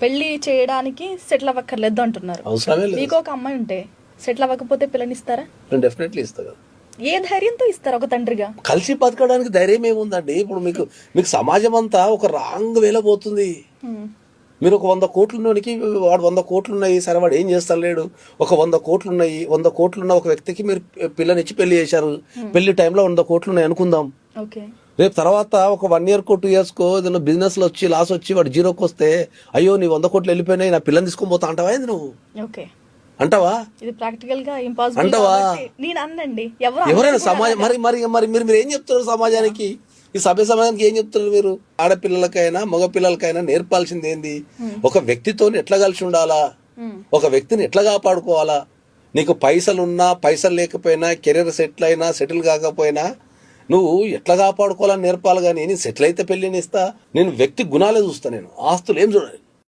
పెళ్లి చేయడానికి సెటిల్ అవ్వక్కర్లేదు అంటున్నారు. అవసరమే లేదు. మీకు ఒక అమ్మాయి ఉంటే సెటిల్ అవ్వకపోతే పిల్లనిస్తారా? నేను డెఫినెట్లీ ఇస్తా కదా. ఏ ధైర్యంతో ఇస్తారు ఒక తండ్రిగా? కలిసి బతకడానికి ధైర్యం ఏముందండి? ఇప్పుడు మీకు సమాజం అంతా ఒక రాంగ్ వేలో పోతుంది. మీరు ఒక 100 కోట్లున్నోనికి వాడు 100 కోట్లు ఉన్నాయి, సరే వాడు ఏం చేస్తాను లేడు. ఒక 100 కోట్లు ఉన్నాయి, 100 కోట్లున్న ఒక వ్యక్తికి మీరు పిల్లనిచ్చి పెళ్లి చేశారు. పెళ్లి టైంలో 100 కోట్లు ఉన్నాయి అనుకుందాం. ఓకే, రేపు తర్వాత ఒక 1 year 2 years ఏదైనా బిజినెస్లో వచ్చి లాస్ వచ్చి వాడు జీరోకి వస్తే, అయ్యో నీ 100 కోట్లు వెళ్ళిపోయినాయి, నా పిల్లని తీసుకొని పోతా అంటావా? ఏంది నువ్వు ఓకే అంటావా? ఇది ప్రాక్టికల్ గా ఇంపాసిబుల్ అంటావా? నేను అన్నండి. ఎవరైనా సమాజం మరి మీరు ఏం చెప్తున్నారు సమాజానికి? ఈ సమాజానికి ఏం చెప్తున్నారు మీరు? ఆడపిల్లలకైనా మగపిల్లలకైనా నేర్పాల్సింది ఏంది? ఒక వ్యక్తితో ఎట్లా కలిసి ఉండాలా, ఒక వ్యక్తిని ఎట్లా కాపాడుకోవాలా. నీకు పైసలున్నా పైసలు లేకపోయినా, కెరీర్ సెటిల్ కాకపోయినా నువ్వు ఎట్లా కాపాడుకోవాలని నేర్పాలి. కానీ నేను సెటిల్ అయితే పెళ్ళిని ఇస్తా. నేను వ్యక్తి గుణాలే చూస్తా, నేను ఆస్తులు ఏం చూడాలి.